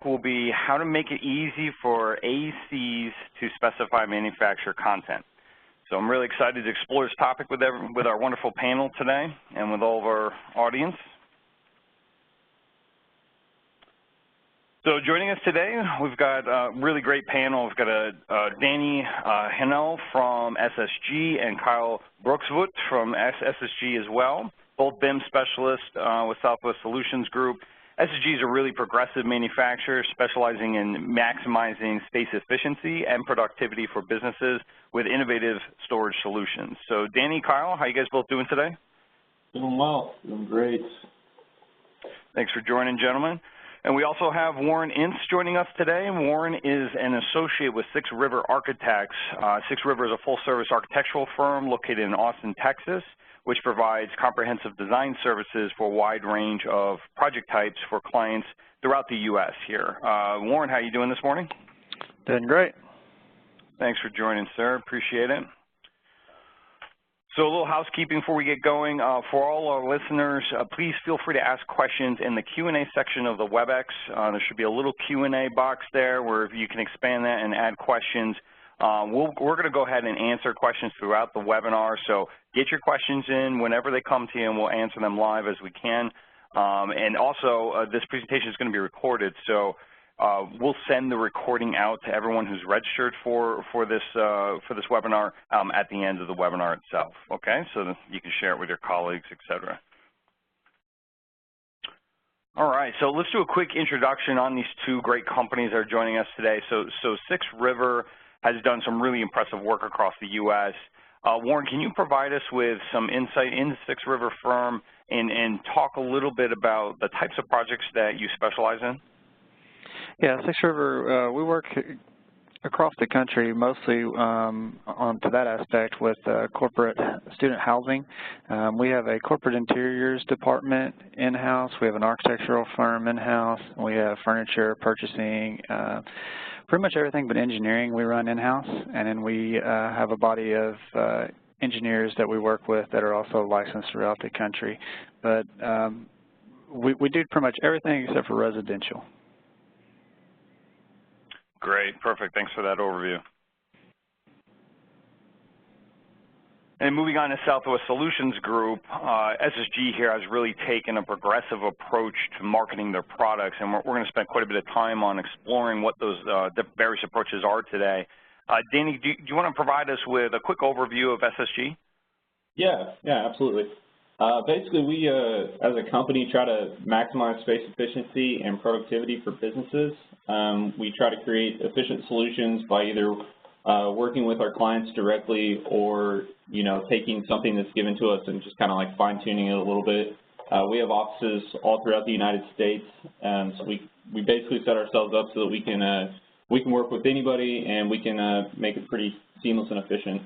will be how to make it easy for AECs to specify manufacturer content. So I'm really excited to explore this topic with our wonderful panel today and with all of our audience. So joining us today, we've got a really great panel. We've got Danny Hanel from SSG and Kyle Brooksvoet from SSG as well, both BIM specialists with Southwest Solutions Group. SSG is a really progressive manufacturer specializing in maximizing space efficiency and productivity for businesses with innovative storage solutions. So Danny, Kyle, how are you guys both doing today? Doing well, doing great. Thanks for joining, gentlemen. And we also have Warren Ince joining us today. Warren is an associate with SixthRiver Architects. SixthRiver is a full-service architectural firm located in Austin, Texas, which provides comprehensive design services for a wide range of project types for clients throughout the U.S. here. Warren, how are you doing this morning? Doing great. Thanks for joining, sir. Appreciate it. So a little housekeeping before we get going. For all our listeners, please feel free to ask questions in the Q&A section of the WebEx. There should be a little Q&A box there where you can expand that and add questions. We're going to go ahead and answer questions throughout the webinar, so get your questions in whenever they come to you, and we'll answer them live as we can. And also, this presentation is going to be recorded, so we'll send the recording out to everyone who's registered for this webinar at the end of the webinar itself. Okay, so that you can share it with your colleagues, etc. All right, so let's do a quick introduction on these two great companies that are joining us today. So SixthRiver has done some really impressive work across the U.S. Warren, can you provide us with some insight into SixthRiver firm and talk a little bit about the types of projects that you specialize in? Yeah, SixthRiver, we work across the country mostly onto that aspect with corporate student housing. We have a corporate interiors department in-house. We have an architectural firm in-house. We have furniture, purchasing, pretty much everything but engineering we run in-house, and then we have a body of engineers that we work with that are also licensed throughout the country. But we do pretty much everything except for residential. Great, perfect. Thanks for that overview. And moving on to Southwest Solutions Group, SSG here has really taken a progressive approach to marketing their products, and we're going to spend quite a bit of time on exploring what those the various approaches are today. Danny, do you want to provide us with a quick overview of SSG? Yeah, absolutely. Basically, we as a company try to maximize space efficiency and productivity for businesses. We try to create efficient solutions by either working with our clients directly or, taking something that's given to us and just kind of like fine-tuning it a little bit. We have offices all throughout the United States, so we basically set ourselves up so that we can work with anybody and we can make it pretty seamless and efficient.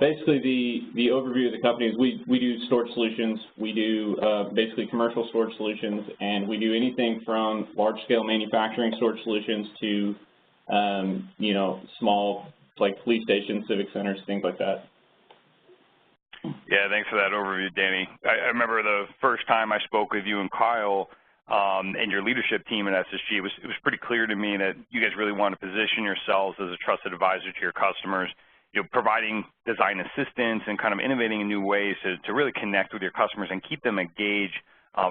Basically, the overview of the company is we do storage solutions, we do basically commercial storage solutions, and we do anything from large-scale manufacturing storage solutions to, small, like police stations, civic centers, things like that. Yeah, thanks for that overview, Danny. I remember the first time I spoke with you and Kyle and your leadership team at SSG, it was pretty clear to me that you guys really want to position yourselves as a trusted advisor to your customers, providing design assistance and kind of innovating in new ways to really connect with your customers and keep them engaged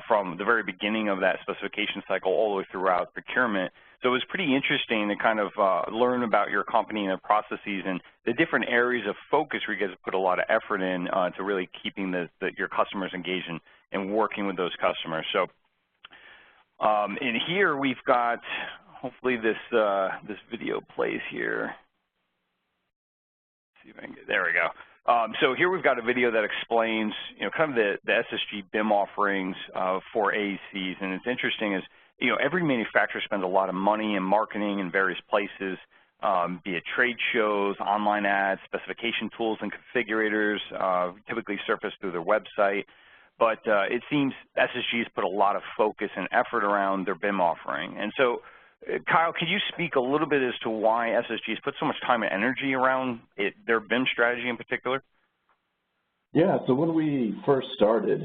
from the very beginning of that specification cycle all the way throughout procurement. So it was pretty interesting to kind of learn about your company and the processes and the different areas of focus where you guys put a lot of effort in to really keeping your customers engaged and working with those customers. So in here we've got, hopefully this video plays here. See if I can get, there we go. So here we've got a video that explains, kind of the SSG BIM offerings for AECs, and it's interesting is, every manufacturer spends a lot of money in marketing in various places, be it trade shows, online ads, specification tools and configurators, typically surface through their website. But it seems SSG has put a lot of focus and effort around their BIM offering. And so, Kyle, could you speak a little bit as to why SSG has put so much time and energy around their BIM strategy in particular? Yeah, so when we first started,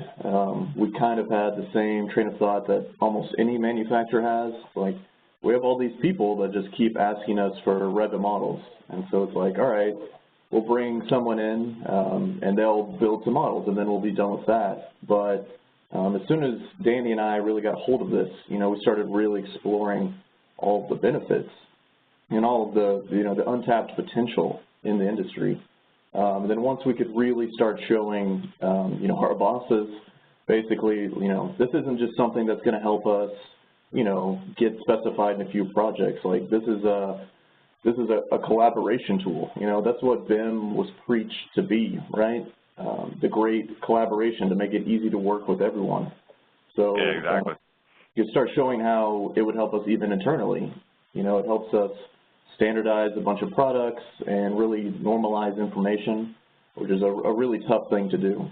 we kind of had the same train of thought that almost any manufacturer has. Like, we have all these people that just keep asking us for Revit models. And so it's like, all right, we'll bring someone in and they'll build some models and then we'll be done with that. But as soon as Danny and I really got hold of this, we started really exploring all of the benefits and all of the, the untapped potential in the industry. And then once we could really start showing, our bosses, basically, this isn't just something that's going to help us, get specified in a few projects. Like, this is a collaboration tool. That's what BIM was preached to be, right? The great collaboration to make it easy to work with everyone. So yeah, exactly. You start showing how it would help us even internally. It helps us standardize a bunch of products and really normalize information, which is a really tough thing to do.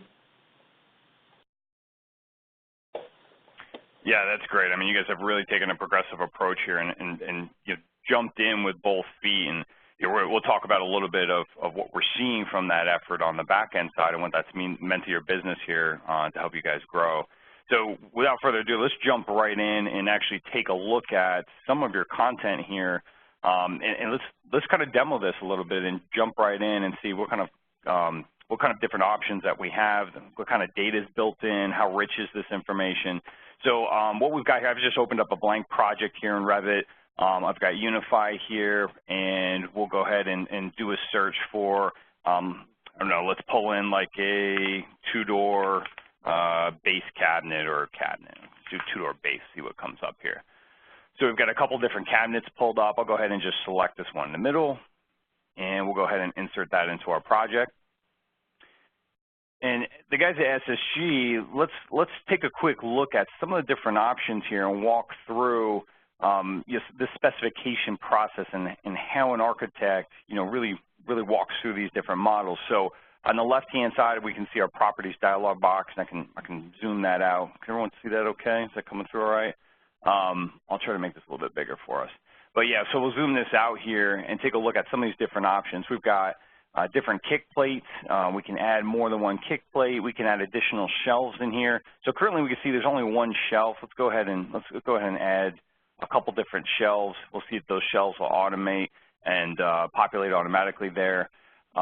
Yeah, that's great. I mean, you guys have really taken a progressive approach here and you jumped in with both feet. And we'll talk about a little bit of what we're seeing from that effort on the back end side and what that's meant to your business here to help you guys grow. So without further ado, let's jump right in and actually take a look at some of your content here. And let's kind of demo this a little bit and jump right in and see what kind of different options that we have, what kind of data is built in, how rich is this information. So what we've got here, I've just opened up a blank project here in Revit. I've got Unify here, and we'll go ahead and do a search for, I don't know, let's pull in like a two-door base cabinet or cabinet. Do two-door base, see what comes up here. So we've got a couple different cabinets pulled up. I'll go ahead and just select this one in the middle, and we'll go ahead and insert that into our project. And the guys at SSG, let's take a quick look at some of the different options here and walk through the specification process and how an architect, really walks through these different models. So on the left-hand side, we can see our properties dialog box, and I can zoom that out. Can everyone see that okay? Is that coming through all right? I'll try to make this a little bit bigger for us. But yeah, so we'll zoom this out here and take a look at some of these different options. We've got different kick plates. We can add more than one kick plate. We can add additional shelves in here. So currently we can see there's only one shelf. Let's go ahead and add a couple different shelves. We'll see if those shelves will automate and populate automatically there.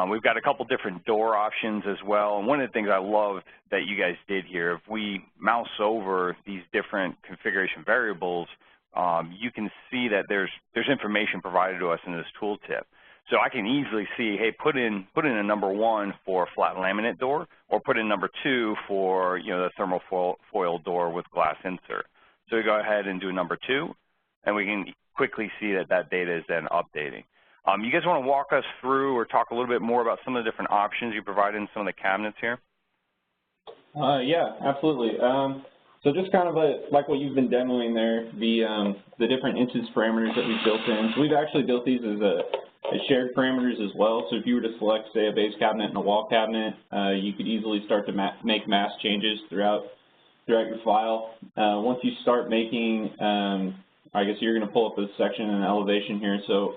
We've got a couple different door options as well. And one of the things I loved that you guys did here, if we mouse over these different configuration variables, you can see that there's information provided to us in this tooltip. So I can easily see, hey, put in a number 1 for a flat laminate door, or put in number 2 for the thermal foil door with glass insert. So we go ahead and do number 2, and we can quickly see that data is then updating. You guys want to walk us through or talk a little bit more about some of the different options you provide in some of the cabinets here? Yeah, absolutely. So just kind of like what you've been demoing there, the different instance parameters that we've built in. So we've actually built these as shared parameters as well. So if you were to select, say, a base cabinet and a wall cabinet, you could easily start to make mask changes throughout your file. Once you start making I guess you're going to pull up a section and an elevation here. So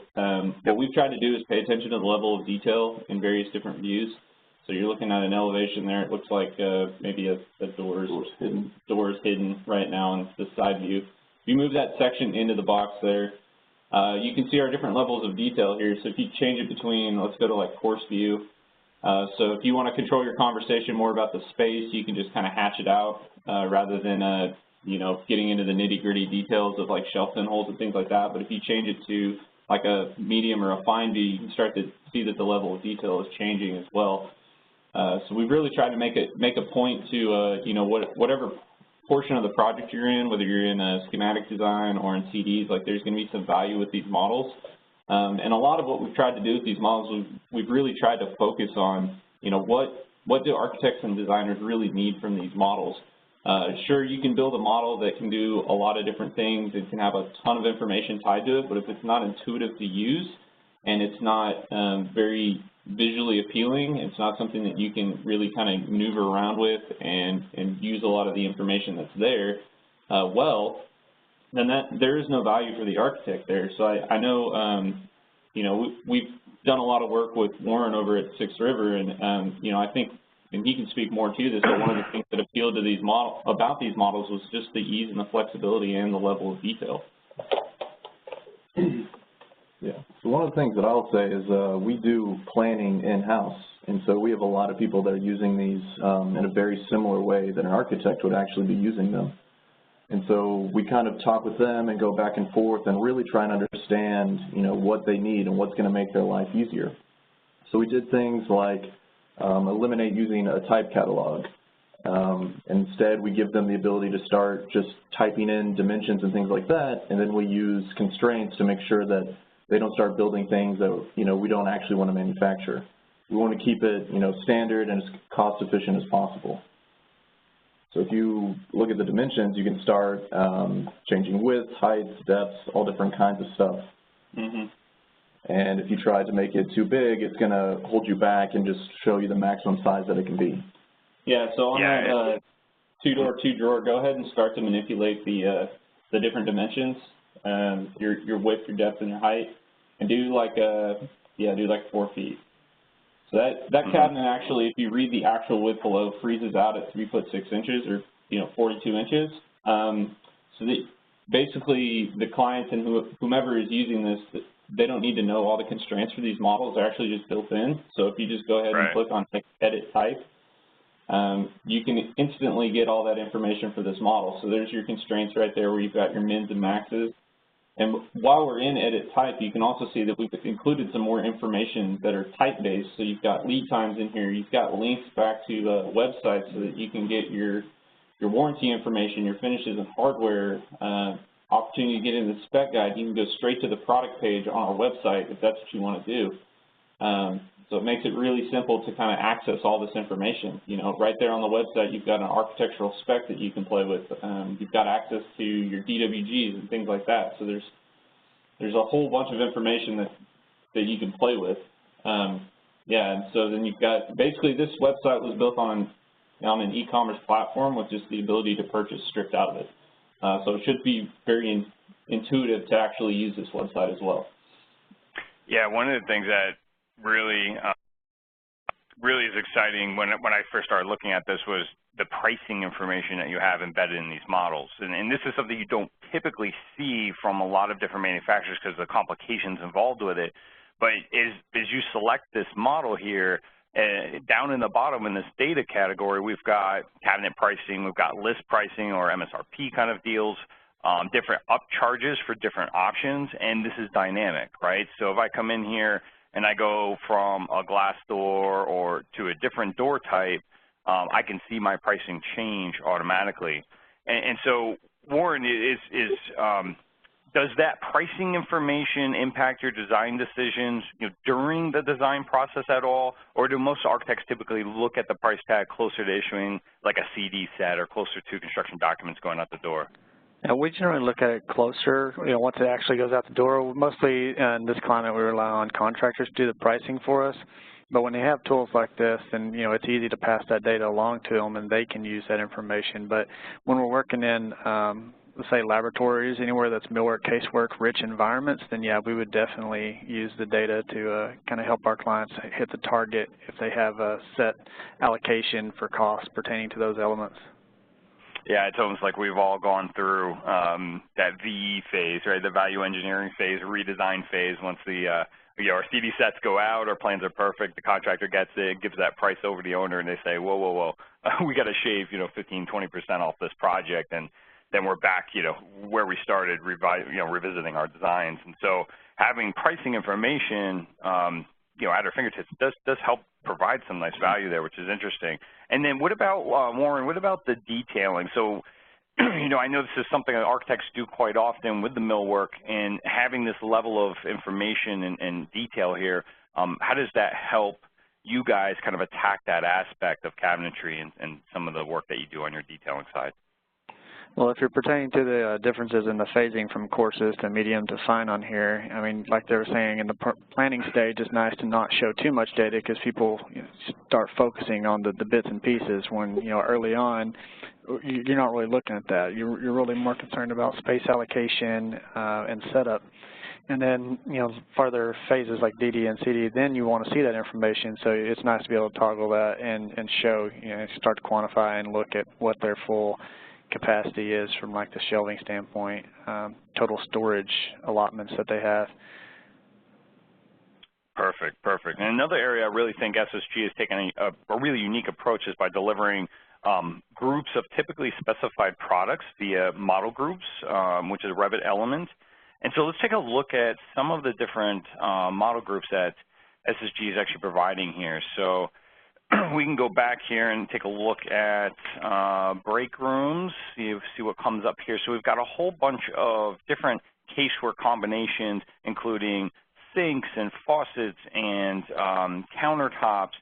what we've tried to do is pay attention to the level of detail in various different views. So you're looking at an elevation there. It looks like maybe a door is hidden right now in the side view. If you move that section into the box there, you can see our different levels of detail here. So if you change it between, let's go to like coarse view. So if you want to control your conversation more about the space, you can just kind of hatch it out rather than getting into the nitty-gritty details of like shelf pinholes and things like that. But if you change it to like a medium or a fine view, you can start to see that the level of detail is changing as well. So we've really tried to make a point to whatever portion of the project you're in, whether you're in a schematic design or in CDs, like there's going to be some value with these models. And a lot of what we've tried to do with these models, we've really tried to focus on, what do architects and designers really need from these models? Sure, you can build a model that can do a lot of different things. It can have a ton of information tied to it, but if it's not intuitive to use and it's not very visually appealing, it's not something that you can really kind of maneuver around with and use a lot of the information that's there, then there is no value for the architect there. So I know, we've done a lot of work with Warren over at SixthRiver, and, I think and he can speak more to this, but one of the things that appealed to these about these models was just the ease and the flexibility and the level of detail. Yeah, so one of the things that I'll say is we do planning in-house, and so we have a lot of people that are using these in a very similar way that an architect would actually be using them. And so we kind of talk with them and go back and forth and really try and understand, you know, what they need and what's going to make their life easier. So we did things like eliminate using a type catalog. Instead, we give them the ability to start just typing in dimensions and things like that, and then we use constraints to make sure that they don't start building things that, you know, we don't actually want to manufacture. We want to keep it, you know, standard and as cost efficient as possible. So if you look at the dimensions, you can start changing width, heights, depths, all different kinds of stuff. Mm-hmm. And if you try to make it too big, it's going to hold you back and just show you the maximum size that it can be. Yeah, so on that two-door, two-drawer, go ahead and start to manipulate the different dimensions, your width, your depth, and your height, and do like 4 feet. So that cabinet actually, if you read the actual width below, freezes out at 3 foot 6 inches, or 42 inches. So basically, the clients and whomever is using this, they don't need to know all the constraints for these models. They're actually just built in. So if you just go ahead and click on Edit Type, you can instantly get all that information for this model. So there's your constraints right there, where you've got your mins and maxes. And while we're in Edit Type, you can also see that we've included some more information that are type-based. So you've got lead times in here. You've got links back to websites so that you can get your warranty information, your finishes and hardware, opportunity to get in the spec guide. You can go straight to the product page on our website if that's what you want to do. So it makes it really simple to kind of access all this information. Right there on the website, you've got an architectural spec that you can play with. You've got access to your DWGs and things like that. So there's a whole bunch of information that you can play with. And so then you've got, basically this website was built on an e-commerce platform with just the ability to purchase stripped out of it. So it should be very intuitive to actually use this website as well. Yeah, one of the things that really is exciting when I first started looking at this was the pricing information that you have embedded in these models. And this is something you don't typically see from a lot of different manufacturers because of the complications involved with it. But as you select this model here, down in the bottom in this data category, we've got cabinet pricing, we've got list pricing or MSRP kind of deals, different upcharges for different options, and this is dynamic, right? So if I come in here and I go from a glass door or to a different door type, I can see my pricing change automatically. And so, Warren, does that pricing information impact your design decisions during the design process at all, or do most architects typically look at the price tag closer to issuing like a CD set or closer to construction documents going out the door? We generally look at it closer, once it actually goes out the door. Mostly in this climate, we rely on contractors to do the pricing for us. But when they have tools like this, then, it's easy to pass that data along to them and they can use that information. But when we're working in, let's say, laboratories, anywhere that's millwork, casework, rich environments, then, yeah, we would definitely use the data to kind of help our clients hit the target if they have a set allocation for costs pertaining to those elements. Yeah, it's almost like we've all gone through that VE phase, right? The value engineering phase, redesign phase. Once the our CD sets go out, our plans are perfect, the contractor gets it, gives that price over to the owner, and they say, whoa, we got to shave 15, 20% off this project, and then we're back where we started, revisiting our designs. And so having pricing information at our fingertips does help provide some nice value there, which is interesting. And then what about, Warren, what about the detailing? So, I know this is something that architects do quite often with the millwork, and having this level of information and detail here, how does that help you guys kind of attack that aspect of cabinetry and some of the work that you do on your detailing side? Well, if you're pertaining to the differences in the phasing from courses to medium to fine on here, I mean, like they were saying, in the planning stage, it's nice to not show too much data because people start focusing on the bits and pieces when, early on, you're not really looking at that. You're really more concerned about space allocation and setup. And then, further phases like DD and CD, then you want to see that information. So it's nice to be able to toggle that and show, start to quantify and look at what their full capacity is from like the shelving standpoint, total storage allotments that they have. Perfect, perfect. And another area I really think SSG has taken a really unique approach is by delivering groups of typically specified products via model groups, which is a Revit element. And so let's take a look at some of the different model groups that SSG is actually providing here. So we can go back here and take a look at break rooms, see what comes up here. So we've got a whole bunch of different casework combinations, including sinks and faucets and countertops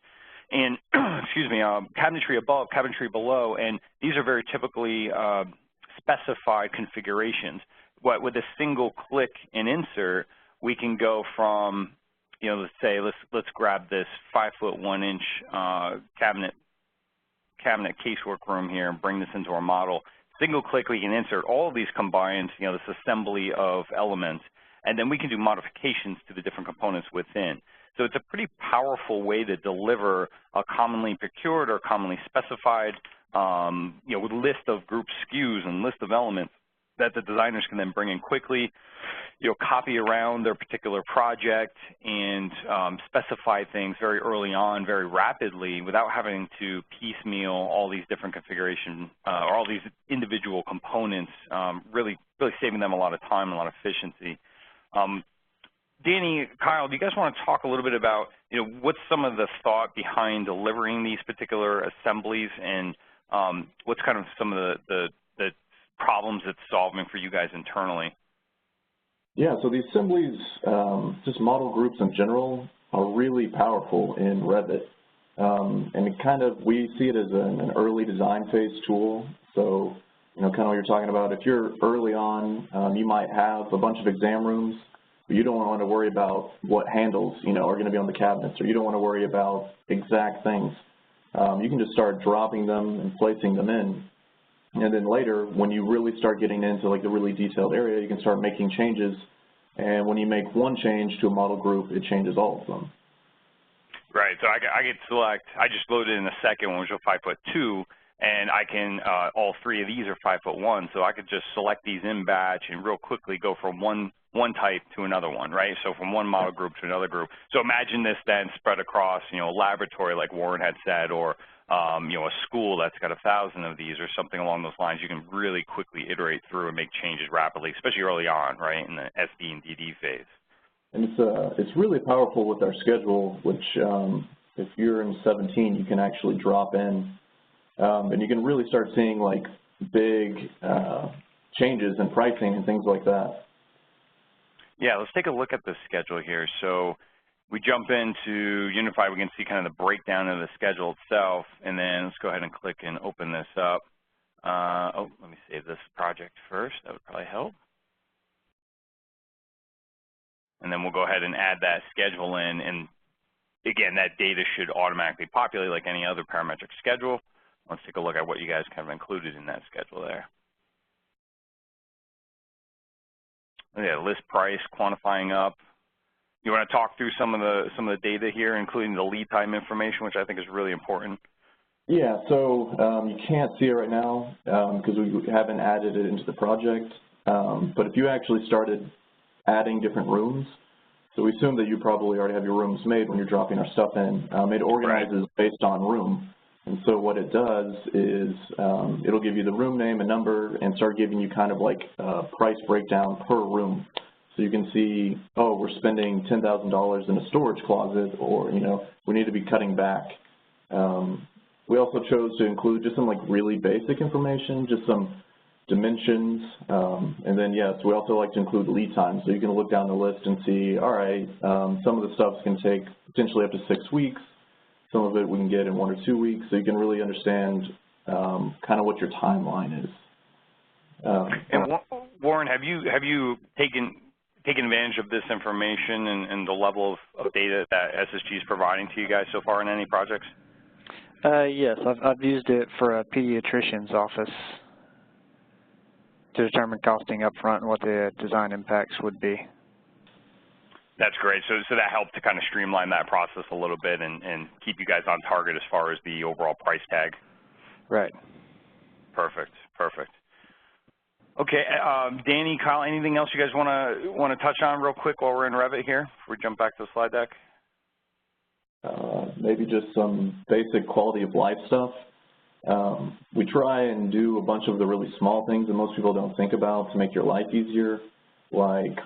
and, excuse me, cabinetry above, cabinetry below, and these are very typically specified configurations. With a single click and insert, we can go from, let's say, let's grab this 5-foot 1-inch cabinet casework room here and bring this into our model. Single click, we can insert all of these combined, this assembly of elements, and then we can do modifications to the different components within. So it's a pretty powerful way to deliver a commonly procured or commonly specified, with list of group SKUs and list of elements that the designers can then bring in quickly, copy around their particular project and specify things very early on, very rapidly, without having to piecemeal all these different configurations or all these individual components, really saving them a lot of time and a lot of efficiency. Danny, Kyle, do you guys want to talk a little bit about, what's some of the thought behind delivering these particular assemblies and what's kind of some of the problems it's solving for you guys internally? Yeah, so the assemblies, just model groups in general, are really powerful in Revit. And we see it as an early design phase tool. So, kind of what you're talking about, if you're early on, you might have a bunch of exam rooms, but you don't want to worry about what handles, are going to be on the cabinets, or you don't want to worry about exact things. You can just start dropping them and placing them in. And then later, when you really start getting into like the really detailed area, you can start making changes. And when you make one change to a model group, it changes all of them. Right. So I could select. I just loaded in the second one, which is 5'2", and I can. All three of these are 5'1", so I could just select these in batch and real quickly go from one type to another one. Right. So from one model group to another group. So imagine this then spread across, a laboratory like Warren had said, or a school that's got 1,000 of these or something along those lines. You can really quickly iterate through and make changes rapidly, especially early on, right, in the SD and DD phase. And it's really powerful with our schedule, which if you're in 17, you can actually drop in, and you can really start seeing like big changes in pricing and things like that. Yeah, let's take a look at the schedule here. So we jump into Unify, we can see kind of the breakdown of the schedule itself, and then let's go ahead and click and open this up. Let me save this project first. That would probably help. And then we'll go ahead and add that schedule in, and again, that data should automatically populate like any other parametric schedule. Let's take a look at what you guys kind of included in that schedule there. Yeah, list price, quantifying up. You want to talk through some of the data here, including the lead time information, which I think is really important? Yeah, so you can't see it right now because we haven't added it into the project. But if you actually started adding different rooms, so we assume that you probably already have your rooms made when you're dropping our stuff in. It organizes based on room. And so what it does is it'll give you the room name and number and start giving you kind of like a price breakdown per room. So you can see, oh, we're spending $10,000 in a storage closet, or, we need to be cutting back. We also chose to include just some like really basic information, just some dimensions. And then, yes, we also like to include lead time. So you can look down the list and see, all right, some of the stuff can take potentially up to 6 weeks. Some of it we can get in 1 or 2 weeks. So you can really understand kind of what your timeline is. And Warren, have you taken advantage of this information and the level of data that SSG is providing to you guys so far in any projects? Yes, I've used it for a pediatrician's office to determine costing up front and what the design impacts would be. That's great. So that helped to kind of streamline that process a little bit and keep you guys on target as far as the overall price tag. Right. Perfect. Perfect. Okay, Danny, Kyle, anything else you guys want to touch on real quick while we're in Revit here before we jump back to the slide deck? Maybe just some basic quality of life stuff. We try and do a bunch of the really small things that most people don't think about to make your life easier, like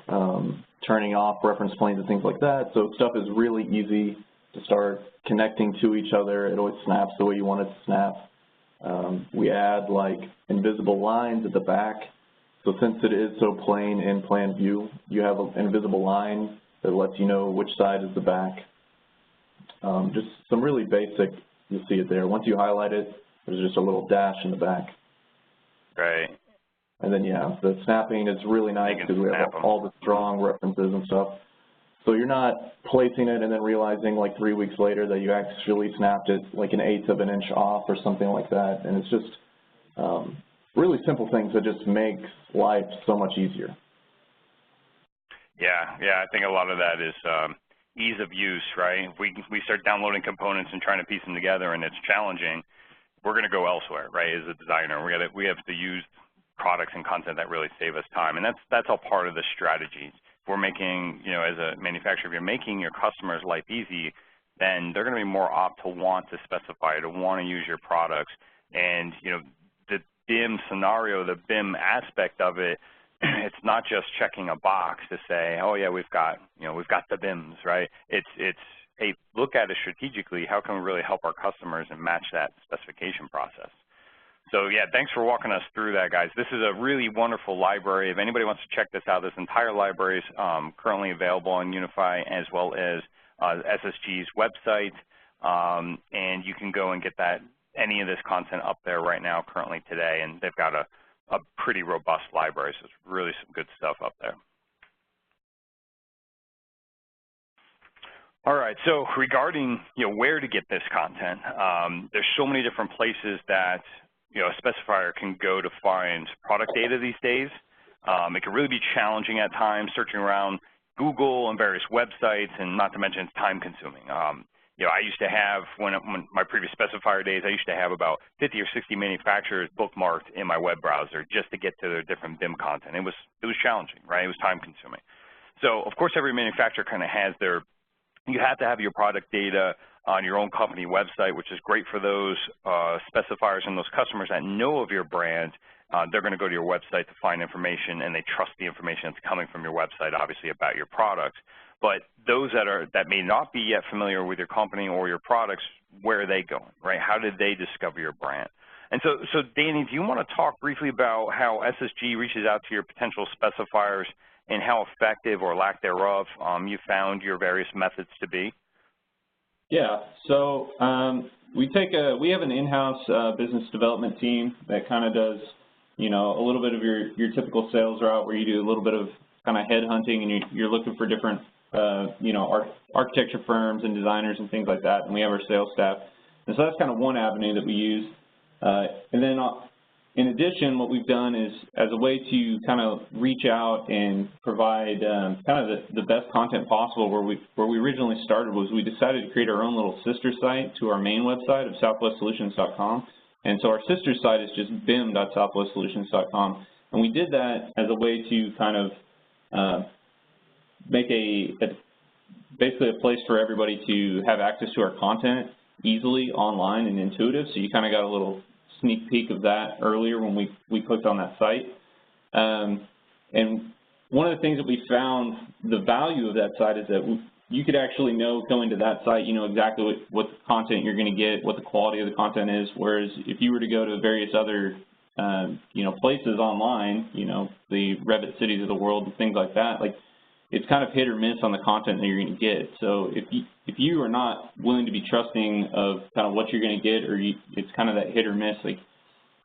turning off reference planes and things like that. So stuff is really easy to start connecting to each other. It always snaps the way you want it to snap. We add like invisible lines at the back. So since it is so plain in plan view, you have an invisible line that lets you know which side is the back. Just some really basic, you'll see it there. Once you highlight it, there's just a little dash in the back. Right. And then, yeah, the snapping is really nice because we have all the strong references and stuff. So you're not placing it and then realizing like 3 weeks later that you actually snapped it like 1/8 of an inch off or something like that. And it's just really simple things that just make life so much easier. Yeah, I think a lot of that is ease of use, right? If we start downloading components and trying to piece them together and it's challenging, we're going to go elsewhere, right? As a designer, we have to use products and content that really save us time, and that's all part of the strategy. If we're making, as a manufacturer, if you're making your customers' life easy, then they're going to be more apt to want to specify, to want to use your products. And the BIM scenario, the BIM aspect of it, it's not just checking a box to say, oh yeah, we've got the BIMs, right? It's hey, look at it strategically. How can we really help our customers and match that specification process? So yeah, thanks for walking us through that, guys. This is a really wonderful library. If anybody wants to check this out, this entire library is currently available on Unify as well as SSG's website, and you can go and get any of this content up there right now, currently today, and they've got a pretty robust library, so it's really some good stuff up there. All right, so regarding where to get this content, there's so many different places that a specifier can go to find product data these days. It can really be challenging at times searching around Google and various websites, and not to mention it's time consuming. I used to have, when my previous specifier days, I used to have about 50 or 60 manufacturers bookmarked in my web browser just to get to their different BIM content. It was challenging, right? It was time consuming. So of course every manufacturer kind of has you have to have your product data on your own company website, which is great for those specifiers and those customers that know of your brand. They're going to go to your website to find information, and they trust the information that's coming from your website, obviously, about your products. But those that may not be yet familiar with your company or your products, where are they going, right? How did they discover your brand? And so Danny, do you want to talk briefly about how SSG reaches out to your potential specifiers and how effective or lack thereof you found your various methods to be? Yeah, so we have an in-house business development team that kind of does, a little bit of your typical sales route where you do a little bit of kind of headhunting and you're looking for different, architecture firms and designers and things like that, and we have our sales staff. And so that's kind of one avenue that we use. And then in addition, what we've done is, as a way to kind of reach out and provide kind of the best content possible, where we originally started was we decided to create our own little sister site to our main website of southwestsolutions.com. And so our sister site is just bim.southwestsolutions.com. And we did that as a way to kind of make basically a place for everybody to have access to our content easily online and intuitive. So you kind of got a little sneak peek of that earlier when we clicked on that site. And one of the things that we found, the value of that site is that you could actually know, going to that site, you know exactly what content you're going to get, what the quality of the content is, whereas if you were to go to various other places online, the Revit cities of the world and things like that, like, it's kind of hit or miss on the content that you're going to get. So if you are not willing to be trusting of kind of what you're going to get, or it's kind of that hit or miss, like,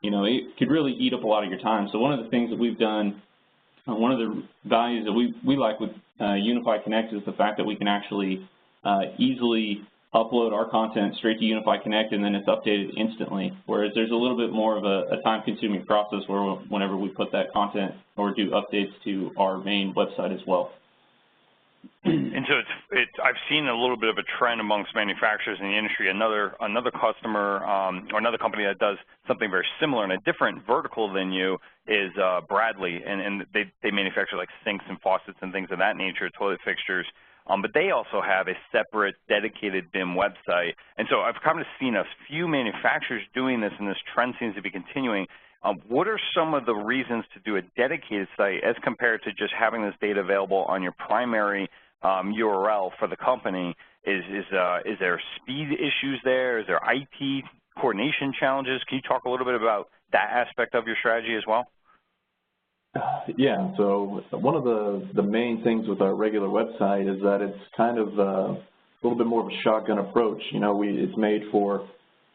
it could really eat up a lot of your time. So one of the things that we've done, one of the values that we like with Unify Connect is the fact that we can actually easily upload our content straight to Unify Connect, and then it's updated instantly, whereas there's a little bit more of a time-consuming process whenever we put that content or do updates to our main website as well. And so I've seen a little bit of a trend amongst manufacturers in the industry. Another customer or another company that does something very similar in a different vertical than you is Bradley, and they manufacture like sinks and faucets and things of that nature, toilet fixtures. But they also have a separate dedicated BIM website. And so I've kind of seen a few manufacturers doing this, and this trend seems to be continuing. What are some of the reasons to do a dedicated site as compared to just having this data available on your primary URL for the company? Is there speed issues there? Is there IT coordination challenges? Can you talk a little bit about that aspect of your strategy as well? Yeah, so one of the main things with our regular website is that it's kind of a little bit more of a shotgun approach. You know, it's made for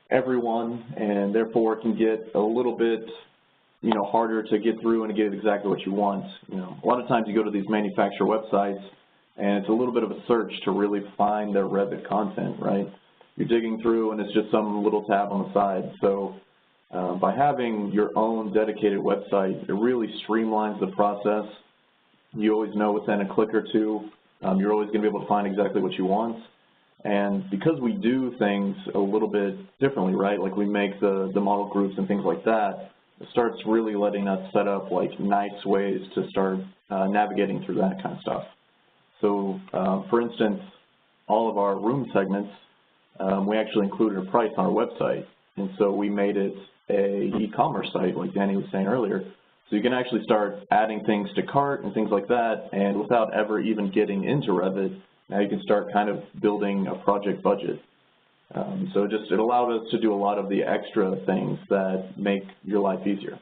everyone, and therefore it can get a little bit, you know, harder to get through and get exactly what you want. You know, a lot of times you go to these manufacturer websites, and it's a little bit of a search to really find their Revit content, right? You're digging through, and it's just some little tab on the side. So by having your own dedicated website, it really streamlines the process. You always know within a click or two, you're always going to be able to find exactly what you want. And because we do things a little bit differently, right, like we make the model groups and things like that, it starts really letting us set up like nice ways to start navigating through that kind of stuff. So for instance, all of our room segments, we actually included a price on our website. And so we made it a e-commerce site, like Danny was saying earlier. So you can actually start adding things to cart and things like that, and without ever even getting into Revit, now you can start kind of building a project budget. So it allowed us to do a lot of the extra things that make your life easier.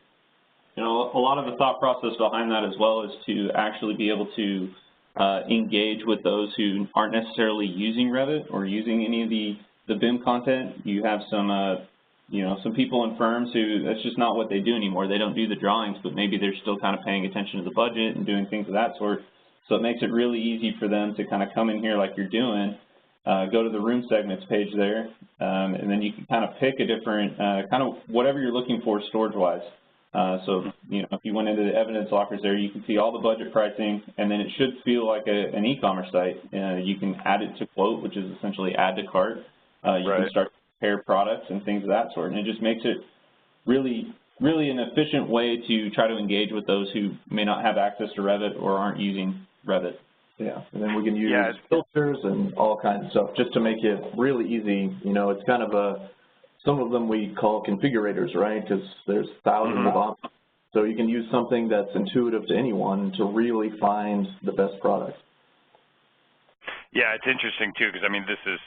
You know, a lot of the thought process behind that as well is to actually be able to engage with those who aren't necessarily using Revit or using any of the BIM content. You have some you know, some people in firms who that's just not what they do anymore. They don't do the drawings, but maybe they're still kind of paying attention to the budget and doing things of that sort. So it makes it really easy for them to kind of come in here like you're doing, go to the room segments page there, and then you can kind of pick a different, kind of whatever you're looking for storage-wise. So, you know, if you went into the evidence lockers there, you can see all the budget pricing, and then it should feel like an e-commerce site. You can add it to quote, which is essentially add to cart. You can start compare products and things of that sort, and it just makes it really an efficient way to try to engage with those who may not have access to Revit or aren't using Revit. Yeah, and then we can use filters and all kinds of stuff just to make it really easy. You know, it's kind of some of them we call configurators, right, because there's thousands of options. So you can use something that's intuitive to anyone to really find the best product. Yeah, it's interesting too, because I mean, this is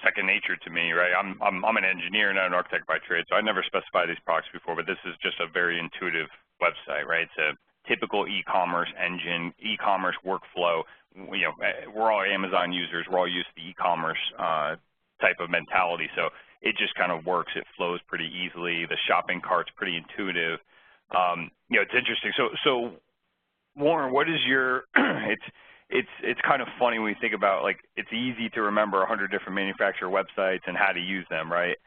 second nature to me, right? I'm an engineer, not an architect by trade, so I never specified these products before, but this is just a very intuitive website, right? It's a typical e-commerce engine, e-commerce workflow. You know, we're all Amazon users. We're all used to the e-commerce type of mentality, so it just kind of works. It flows pretty easily. The shopping cart's pretty intuitive. You know, it's interesting. So Warren, what is your it's kind of funny when you think about, like, it's easy to remember 100 different manufacturer websites and how to use them, right?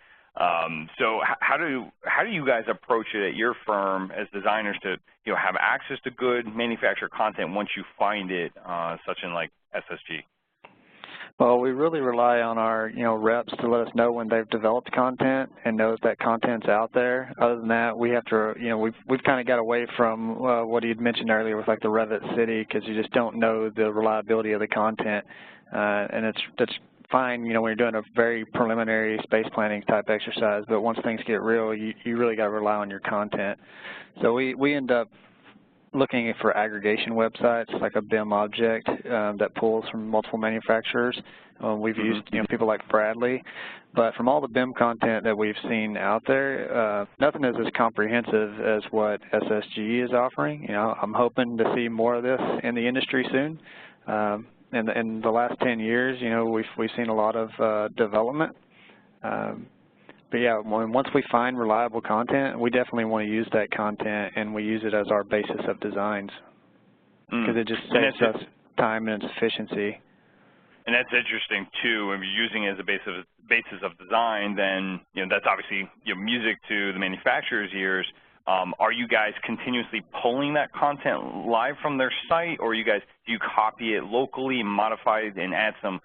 So how do you guys approach it at your firm as designers to, you know, have access to good manufacturer content once you find it, such in like SSG? Well, we really rely on our, you know, reps to let us know when they've developed content and knows that content's out there. Other than that, we have to, you know, we've kind of got away from what you'd mentioned earlier with like the Revit City, because you just don't know the reliability of the content, and that's fine, you know, when you're doing a very preliminary space planning type exercise. But once things get real, you really got to rely on your content. So we end up looking for aggregation websites like a BIM object that pulls from multiple manufacturers. We've used, you know, people like Bradley, but from all the BIM content that we've seen out there, nothing is as comprehensive as what SSG is offering. You know, I'm hoping to see more of this in the industry soon. In the last 10 years, you know, we've seen a lot of development. But yeah, once we find reliable content, we definitely want to use that content, and we use it as our basis of designs, because it just saves us time and efficiency. And that's interesting too. When you're using it as a basis of design, then, you know, that's obviously, you know, music to the manufacturer's ears. Are you guys continuously pulling that content live from their site, or do you copy it locally, modify it, and add some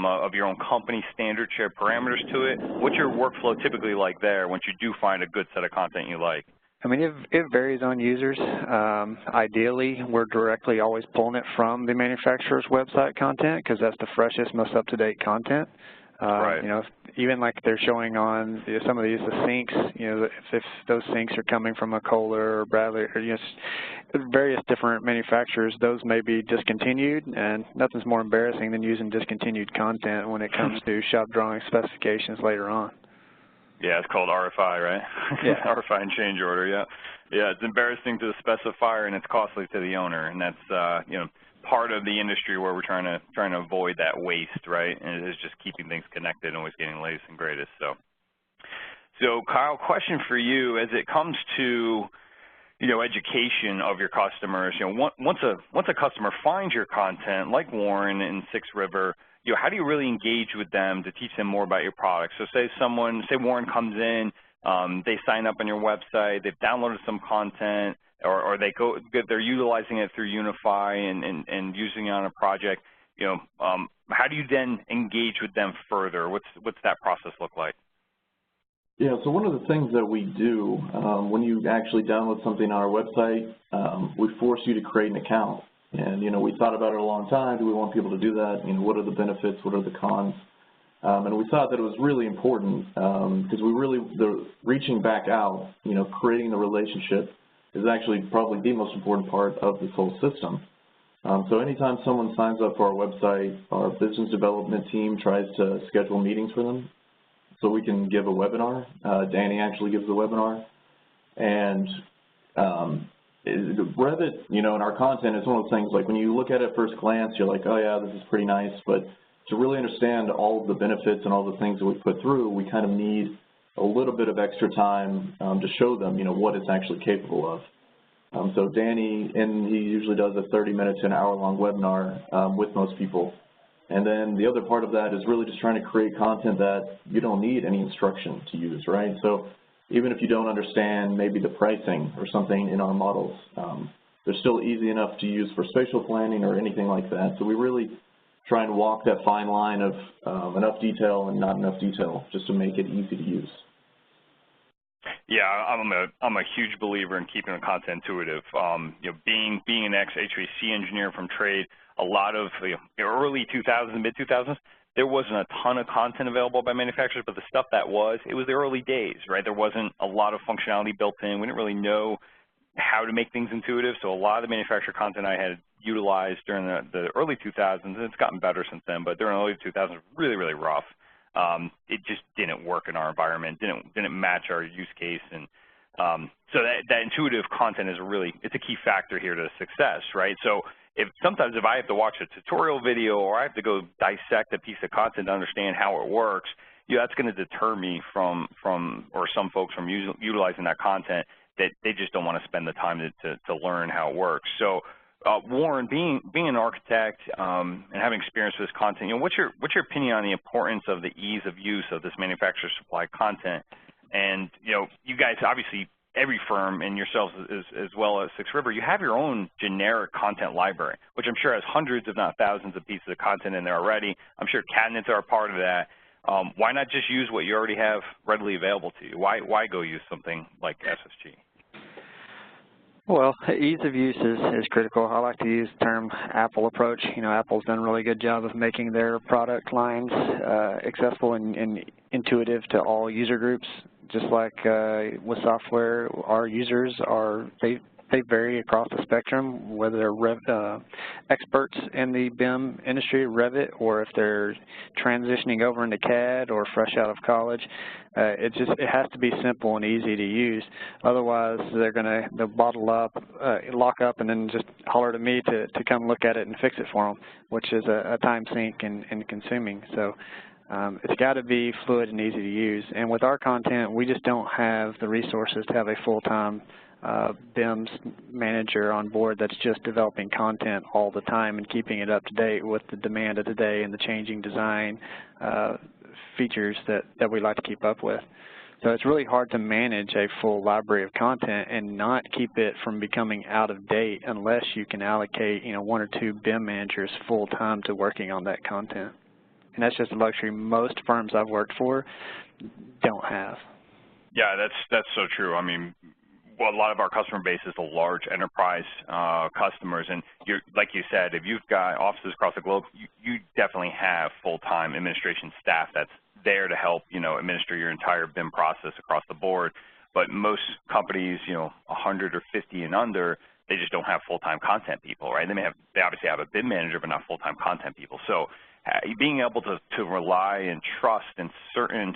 of your own company standard shared parameters to it? What's your workflow typically like there once you do find a good set of content you like? I mean, it varies on users. Ideally, we're directly always pulling it from the manufacturer's website content because that's the freshest, most up-to-date content. Right. You know, even like they're showing on some of these the syncs, you know, if those syncs are coming from a Kohler or Bradley or various different manufacturers, those may be discontinued, and nothing's more embarrassing than using discontinued content when it comes to shop drawing specifications later on. Yeah, it's called RFI, right? Yeah. RFI and change order, yeah. Yeah, it's embarrassing to the specifier and it's costly to the owner, and that's you know, part of the industry where we're trying to avoid that waste, right? And it is just keeping things connected and always getting latest and greatest. So Kyle, question for you: as it comes to education of your customers, once a customer finds your content, like Warren and SixthRiver, how do you really engage with them to teach them more about your product? So say Warren comes in, they sign up on your website, they've downloaded some content, or they're utilizing it through Unify and using it on a project. How do you then engage with them further? What's that process look like? Yeah, so one of the things that we do when you actually download something on our website, we force you to create an account. And, we thought about it a long time. Do we want people to do that? What are the benefits? What are the cons? And we thought that it was really important because reaching back out, creating the relationship is actually probably the most important part of this whole system. So anytime someone signs up for our website, our business development team tries to schedule meetings for them so we can give a webinar. Danny actually gives the webinar. And Revit, in our content, is one of those things, like when you look at it at first glance, you're like, oh yeah, this is pretty nice. But to really understand all of the benefits and all the things that we put through, we kind of need a little bit of extra time to show them, what it's actually capable of. So Danny, and he usually does a 30-minute to an hour-long webinar with most people. And then the other part of that is really just trying to create content that you don't need any instruction to use, right? So even if you don't understand maybe the pricing or something in our models, they're still easy enough to use for spatial planning or anything like that. So we really try and walk that fine line of enough detail and not enough detail just to make it easy to use. Yeah, I'm a huge believer in keeping the content intuitive. Being an ex-HVAC engineer from trade, a lot of early 2000s, mid-2000s, there wasn't a ton of content available by manufacturers, but the stuff that it was the early days, right? There wasn't a lot of functionality built in. We didn't really know how to make things intuitive, so a lot of the manufacturer content I had utilized during the early 2000s, and it's gotten better since then, but during the early 2000s, really, really rough. It just didn't work in our environment, didn't match our use case, and so that intuitive content is it's a key factor here to success, right? So sometimes if I have to watch a tutorial video or I have to go dissect a piece of content to understand how it works, that's going to deter me from or some folks from utilizing that content that they just don't want to spend the time to learn how it works. So Warren, being an architect and having experience with this content, what's your opinion on the importance of the ease of use of this manufacturer supplied content? And you guys obviously, every firm and yourselves as well as SixthRiver, you have your own generic content library, which I'm sure has hundreds, if not thousands, of pieces of content in there already. I'm sure cabinets are a part of that. Why not just use what you already have readily available to you? Why go use something like SSG? Well, ease of use is critical. I like to use the term Apple approach. Apple's done a really good job of making their product lines accessible and intuitive to all user groups. Just like with software, our users they vary across the spectrum, whether they're experts in the BIM industry, Revit, or if they're transitioning over into CAD or fresh out of college. It has to be simple and easy to use. Otherwise, they'll bottle up, lock up, and then just holler to me to come look at it and fix it for them, which is a time sink and consuming. So it's got to be fluid and easy to use. And with our content, we just don't have the resources to have a full-time BIMS manager on board that's just developing content all the time and keeping it up to date with the demand of today and the changing design features that we like to keep up with. So it's really hard to manage a full library of content and not keep it from becoming out of date unless you can allocate, 1 or 2 BIM managers full time to working on that content. And that's just a luxury most firms I've worked for don't have. Yeah, that's so true. I mean, well, a lot of our customer base is the large enterprise customers, and like you said, if you've got offices across the globe, you definitely have full-time administration staff that's there to help, administer your entire BIM process across the board. But most companies, 100 or 50 and under, they just don't have full-time content people, right? They obviously have a BIM manager, but not full-time content people. So being able to rely and trust in certain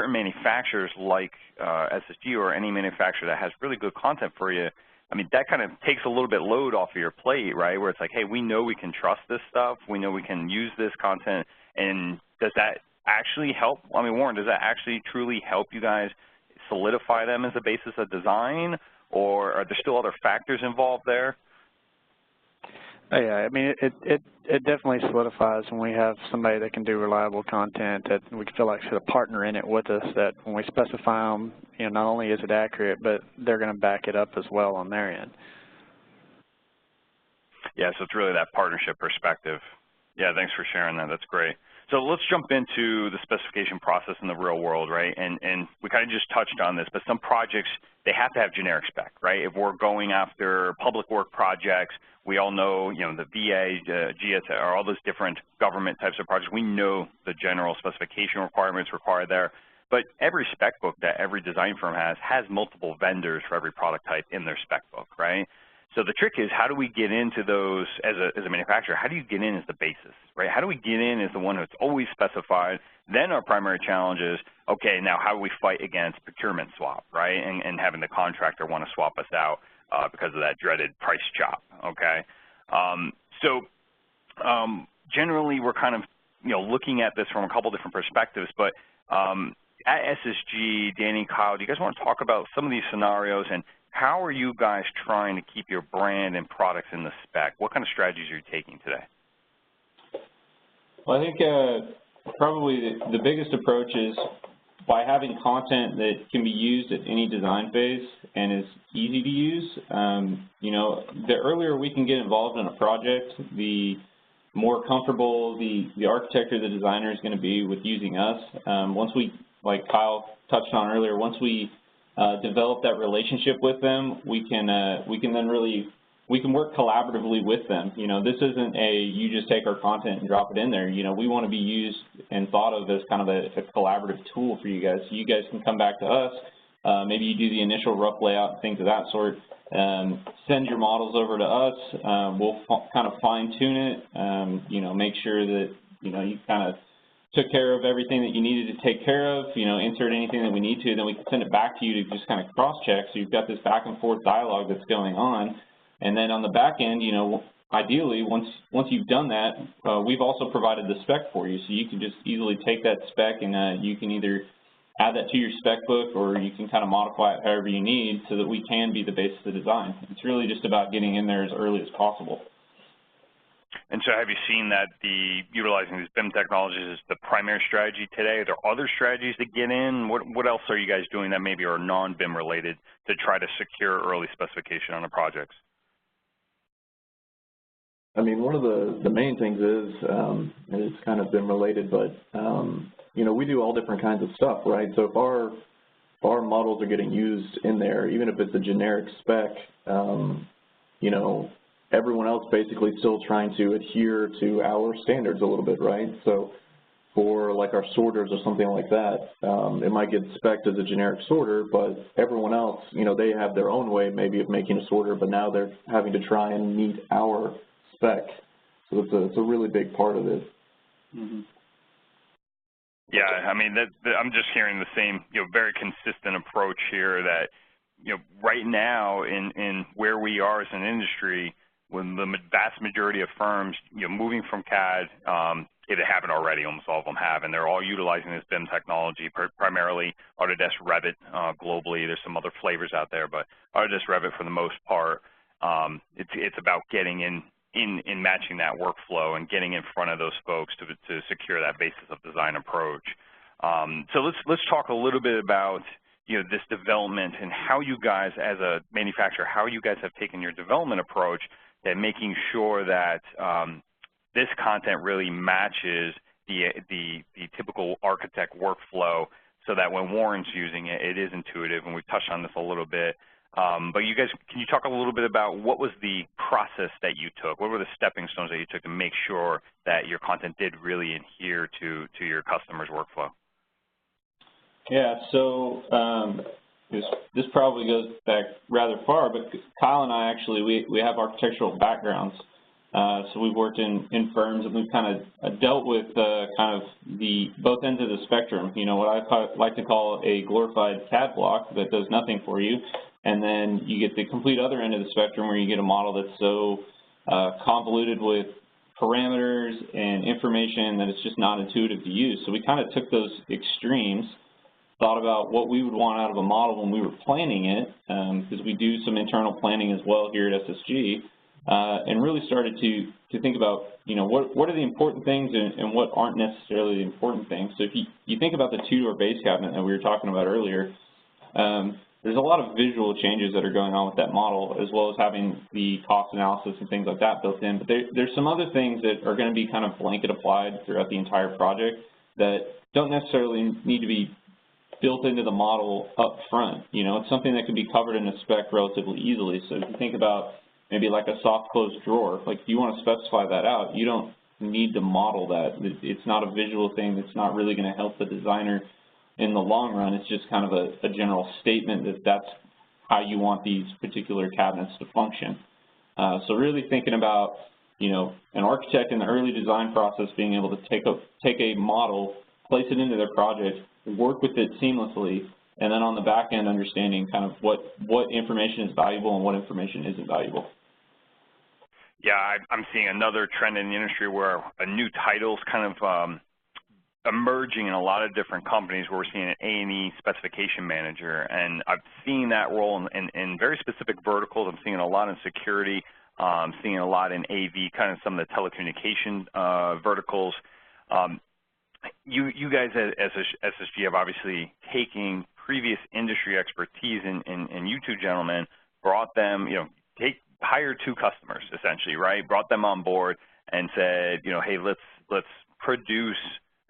manufacturers like SSG or any manufacturer that has really good content for you, I mean, that kind of takes a little bit load off of your plate, right? Where it's like, hey, we know we can trust this stuff. We know we can use this content. And does that actually help? I mean, Warren, does that actually truly help you guys solidify them as a basis of design? Or are there still other factors involved there? Oh, yeah, I mean, it definitely solidifies when we have somebody that can do reliable content, that we feel like should a partner in it with us, that when we specify them, not only is it accurate, but they're going to back it up as well on their end. Yeah, so it's really that partnership perspective. Yeah, thanks for sharing that. That's great. So let's jump into the specification process in the real world, right? And we kind of just touched on this, but some projects, they have to have generic spec, right? If we're going after public work projects, we all know, the VA, GSA, or all those different government types of projects, we know the general specification requirements required there. But every spec book that every design firm has multiple vendors for every product type in their spec book, right? So the trick is, how do we get into those as a manufacturer? How do you get in as the basis, right? How do we get in as the one that's always specified? Then our primary challenge is, okay, now how do we fight against procurement swap, right? And having the contractor want to swap us out because of that dreaded price chop, okay? Generally, we're kind of, looking at this from a couple different perspectives, but at SSG, Danny, Kyle, do you guys want to talk about some of these scenarios and how are you guys trying to keep your brand and products in the spec? What kind of strategies are you taking today? Well, I think probably the biggest approach is by having content that can be used at any design phase and is easy to use. The earlier we can get involved in a project, the more comfortable the architect or the designer is going to be with using us. Once we, like Kyle touched on earlier, once we develop that relationship with them, we can work collaboratively with them. This isn't you just take our content and drop it in there. We want to be used and thought of as kind of a collaborative tool for you guys. So you guys can come back to us. Maybe you do the initial rough layout and things of that sort. Send your models over to us. We'll kind of fine tune it. Make sure that you kind of took care of everything that you needed to take care of, insert anything that we need to, then we can send it back to you to just kind of cross-check. So you've got this back and forth dialogue that's going on. And then on the back end, ideally, once you've done that, we've also provided the spec for you. So you can just easily take that spec and you can either add that to your spec book or you can kind of modify it however you need so that we can be the basis of design. It's really just about getting in there as early as possible. And so have you seen that utilizing these BIM technologies is the primary strategy today? Are there other strategies to get in? What else are you guys doing that maybe are non-BIM related to try to secure early specification on the projects? I mean, one of the main things is, and it's kind of BIM related, but, we do all different kinds of stuff, right? So if our models are getting used in there, even if it's a generic spec, everyone else basically still trying to adhere to our standards a little bit, right? So for like our sorters or something like that, it might get spec'd as a generic sorter, but everyone else, they have their own way maybe of making a sorter, but now they're having to try and meet our spec. So it's a really big part of it. Mm-hmm. Yeah, I mean, I'm just hearing the same, very consistent approach here that, right now in where we are as an industry, when the vast majority of firms, moving from CAD, it happened already, almost all of them have, and they're all utilizing this BIM technology, primarily Autodesk Revit globally. There's some other flavors out there, but Autodesk Revit for the most part, it's about getting in matching that workflow and getting in front of those folks to secure that basis of design approach. So let's talk a little bit about this development and how you guys, as a manufacturer, how you guys have taken your development approach and making sure that this content really matches the typical architect workflow, so that when Warren's using it, it is intuitive. And we've touched on this a little bit. But you guys, can you talk a little bit about what was the process that you took? What were the stepping stones that you took to make sure that your content did really adhere to your customer's workflow? Yeah, so this probably goes back rather far, but Kyle and I actually, we have architectural backgrounds. So we've worked in firms, and we've kind of dealt with kind of both ends of the spectrum. What I like to call a glorified CAD block that does nothing for you. And then you get the complete other end of the spectrum where you get a model that's so convoluted with parameters and information that it's just not intuitive to use. So we kind of took those extremes, thought about what we would want out of a model when we were planning it, because we do some internal planning as well here at SSG, and really started to think about, what are the important things and what aren't necessarily the important things. So if you think about the two-door base cabinet that we were talking about earlier, there's a lot of visual changes that are going on with that model, as well as having the cost analysis and things like that built in. But there's some other things that are going to be kind of blanket applied throughout the entire project that don't necessarily need to be built into the model up front. It's something that can be covered in a spec relatively easily. So if you think about maybe like a soft closed drawer, like if you want to specify that out, you don't need to model that. It's not a visual thing that's not really going to help the designer in the long run. It's just kind of a general statement that that's how you want these particular cabinets to function. So really thinking about, an architect in the early design process being able to take a model, place it into their project, work with it seamlessly, and then on the back end understanding kind of what information is valuable and what information isn't valuable. Yeah, I'm seeing another trend in the industry where a new title's kind of emerging in a lot of different companies, where we're seeing an A&E specification manager, and I've seen that role in very specific verticals. I'm seeing it a lot in security. I'm seeing it a lot in AV, kind of some of the telecommunication verticals. You guys as SSG have obviously taken previous industry expertise, and you two gentlemen brought them, hired two customers essentially, right? Brought them on board and said, hey, let's produce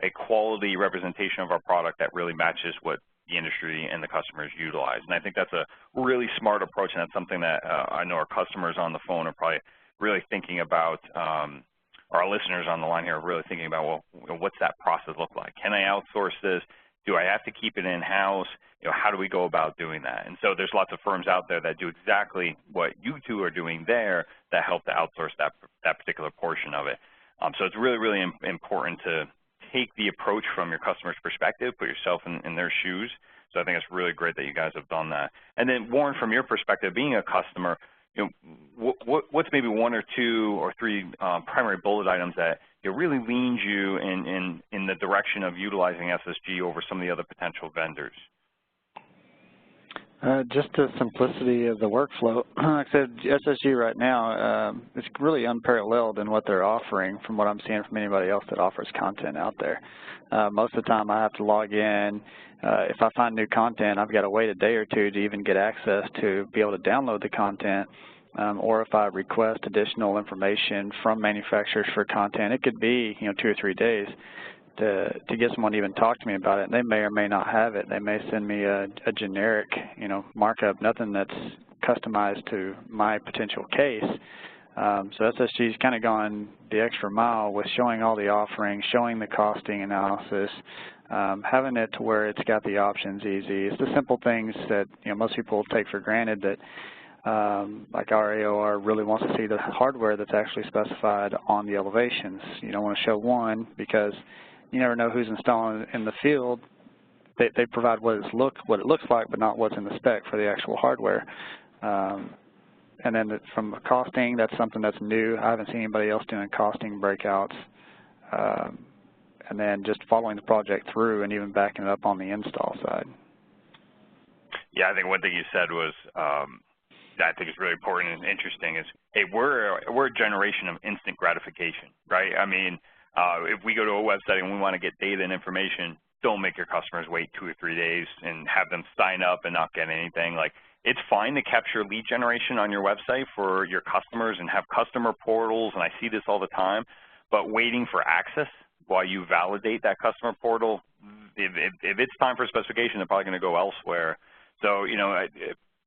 a quality representation of our product that really matches what the industry and the customers utilize. And I think that's a really smart approach, and that's something that I know our customers on the phone are probably really thinking about, or our listeners on the line here are really thinking about, well, what's that process look like? Can I outsource this? Do I have to keep it in-house? How do we go about doing that? And so there's lots of firms out there that do exactly what you two are doing there that help to outsource that particular portion of it. So it's really, really important to take the approach from your customer's perspective, put yourself in their shoes. So I think it's really great that you guys have done that. And then, Warren, from your perspective, being a customer, what's maybe one or two or three primary bullet items that really leans you in the direction of utilizing SSG over some of the other potential vendors? Just the simplicity of the workflow. Like I said, SSG right now, it's really unparalleled in what they're offering from what I'm seeing from anybody else that offers content out there. Most of the time I have to log in. If I find new content, I've got to wait a day or two to even get access to be able to download the content. Or if I request additional information from manufacturers for content, it could be 2 or 3 days to get someone to even talk to me about it. And they may or may not have it. They may send me a generic markup, nothing that's customized to my potential case. So SSG's kind of gone the extra mile with showing all the offerings, showing the costing analysis, having it to where it's got the options easy. It's the simple things that most people take for granted, that like our AOR really wants to see the hardware that's actually specified on the elevations. You don't want to show one, because you never know who's installing it in the field. They provide what it looks like, but not what's in the spec for the actual hardware. And then from costing, that's something that's new. I haven't seen anybody else doing costing breakouts. And then just following the project through and even backing it up on the install side. Yeah, I think one thing you said was, that I think is really important and interesting is, hey, we're a generation of instant gratification, right? I mean, if we go to a website and we want to get data and information don't make your customers wait 2 or 3 days and have them sign up and not get anything. Like, it's fine to capture lead generation on your website for your customers and have customer portals, and I see this all the time, but waiting for access while you validate that customer portal, if it's time for specification, they're probably going to go elsewhere. So, you know,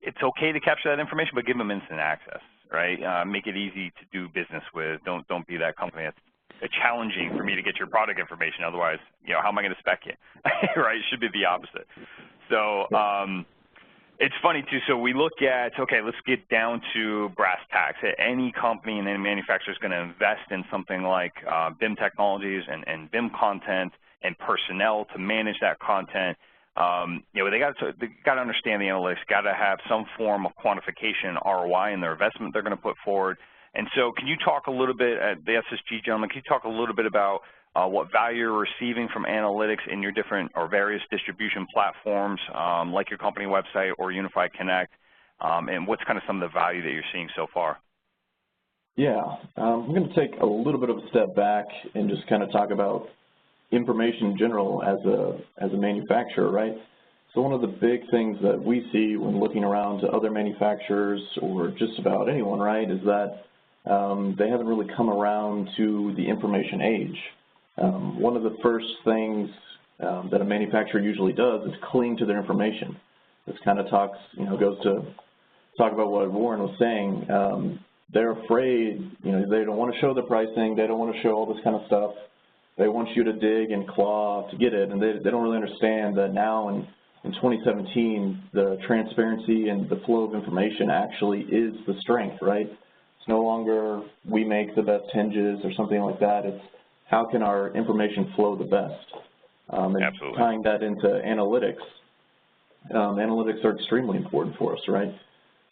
it's okay to capture that information, but give them instant access, right? Make it easy to do business with. Don't be that company that's challenging for me to get your product information. Otherwise, you know, how am I going to spec you, right? It should be the opposite. So it's funny, too. So we look at, okay, let's get down to brass tacks. Any company and any manufacturer is going to invest in something like BIM technologies and BIM content and personnel to manage that content. You know, they got to understand the analytics, got to have some form of quantification ROI in their investment they're going to put forward. And so can you talk a little bit, the SSG gentlemen, can you talk a little bit about what value you're receiving from analytics in your different or various distribution platforms, like your company website or Unified Connect, and what's kind of some of the value that you're seeing so far? Yeah, I'm going to take a little bit of a step back and just kind of talk about information in general as a manufacturer, right? So one of the big things that we see when looking around to other manufacturers or just about anyone, right, is that they haven't really come around to the information age. One of the first things that a manufacturer usually does is cling to their information. This kind of goes to talk about what Warren was saying. They're afraid, you know, they don't want to show the pricing, they don't want to show all this kind of stuff. They want you to dig and claw to get it, and they don't really understand that now in 2017, the transparency and the flow of information actually is the strength, right? It's no longer we make the best hinges or something like that. It's how can our information flow the best? And Absolutely. Tying that into analytics, analytics are extremely important for us, right?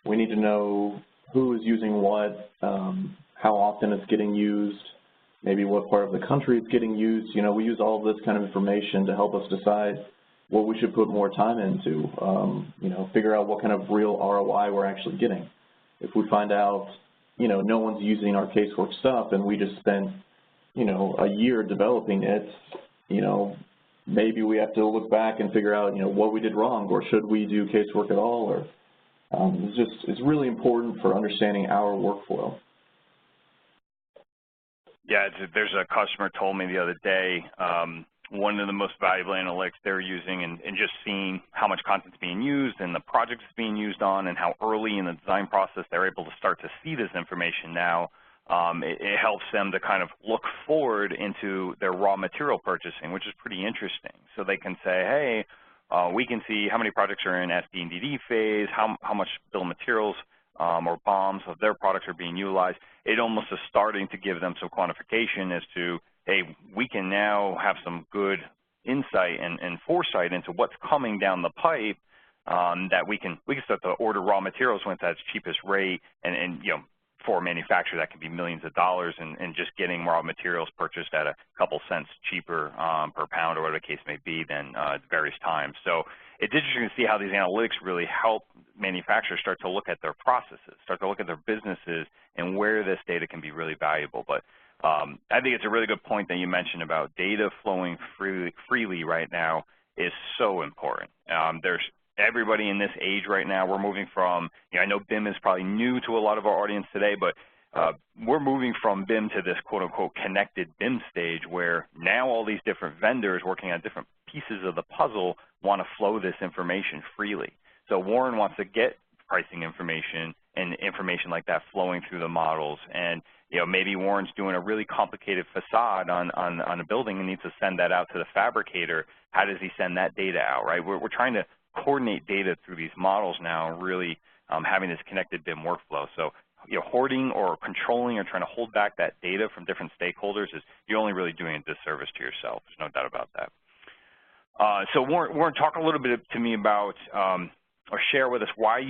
We need to know who is using what, how often it's getting used, maybe what part of the country it's getting used. You know, we use all of this kind of information to help us decide what we should put more time into, you know, figure out what kind of real ROI we're actually getting. If we find out, you know, no one's using our casework stuff and we just spent, you know, a year developing it, you know, maybe we have to look back and figure out, you know, what we did wrong, or should we do casework at all, or it's really important for understanding our workflow. Yeah, there's a customer told me the other day, one of the most valuable analytics they're using and just seeing how much content's being used and the projects it's being used on and how early in the design process they're able to start to see this information now. It helps them to kind of look forward into their raw material purchasing, which is pretty interesting. So they can say, hey, we can see how many projects are in SD and DD phase, how much bill of materials or BOMs of their products are being utilized. It almost is starting to give them some quantification as to, hey, we can now have some good insight and foresight into what's coming down the pipe, that we can start to order raw materials when it's at its cheapest rate, and you know, for a manufacturer that can be millions of dollars, and just getting raw materials purchased at a couple cents cheaper per pound or whatever the case may be than at various times. So it's interesting to see how these analytics really help manufacturers start to look at their processes, start to look at their businesses, and where this data can be really valuable. But I think it's a really good point that you mentioned about data flowing freely right now is so important. There's everybody in this age right now, we're moving from, you know, I know BIM is probably new to a lot of our audience today, but we're moving from BIM to this quote-unquote connected BIM stage where now all these different vendors working on different pieces of the puzzle want to flow this information freely. So Warren wants to get pricing information and information like that flowing through the models. And, you know, maybe Warren's doing a really complicated facade on a building and needs to send that out to the fabricator. How does he send that data out, right? We're trying to coordinate data through these models now, really having this connected BIM workflow. So, you know, hoarding or controlling or trying to hold back that data from different stakeholders is you're only really doing a disservice to yourself. There's no doubt about that. So Warren, talk a little bit to me about or share with us why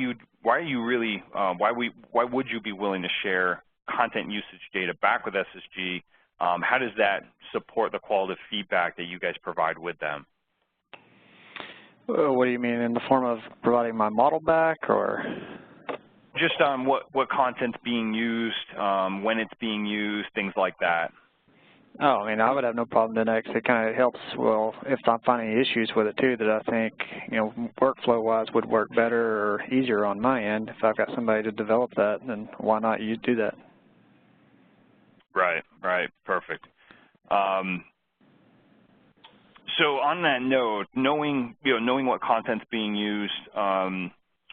would you be willing to share content usage data back with SSG? How does that support the qualitative feedback that you guys provide with them? What do you mean, in the form of providing my model back, or? Just on what content's being used, when it's being used, things like that. Oh, I mean, I would have no problem doing that because it kind of helps, well, if I'm finding issues with it too that I think, you know, workflow-wise would work better or easier on my end, if I've got somebody to develop that, then why not you do that? Right, right, perfect. So on that note, knowing what content's being used,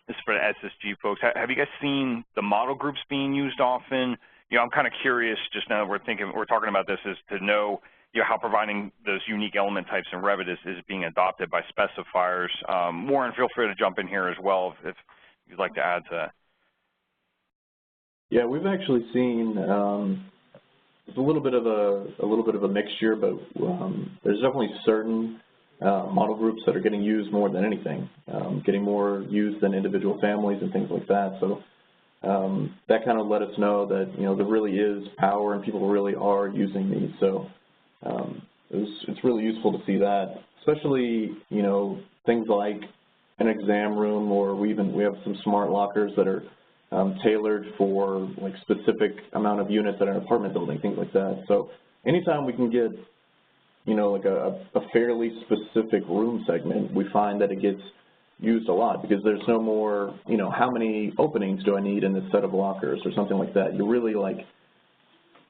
this is for the SSG folks, have you guys seen the model groups being used often? You know, I'm kind of curious just now that we're talking about this is to know, you know, how providing those unique element types in Revit is being adopted by specifiers. Warren, feel free to jump in here as well if you'd like to add to that. Yeah, we've actually seen it's a little bit of a mixture, but there's definitely certain model groups that are getting used more than anything, getting more used than individual families and things like that. So that kind of let us know that, you know, there really is power and people really are using these. So it's really useful to see that, especially, you know, things like an exam room, or we have some smart lockers that are tailored for like specific amount of units at an apartment building, things like that. So anytime we can get, you know, like a fairly specific room segment, we find that it gets used a lot because there's no more, you know, how many openings do I need in this set of lockers or something like that. You're really like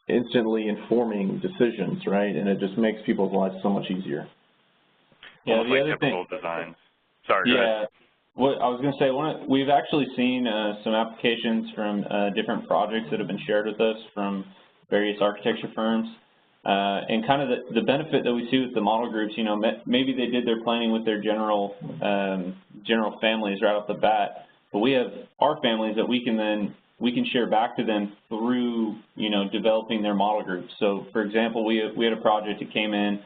instantly informing decisions, right? And it just makes people's lives so much easier. Yeah, almost the like other typical thing, designs. Sorry, go ahead. What I was going to say, we've actually seen some applications from different projects that have been shared with us from various architecture firms. And kind of the benefit that we see with the model groups, you know, maybe they did their planning with their general families right off the bat, but we have our families that we can share back to them through, you know, developing their model groups. So, for example, we had a project that came in,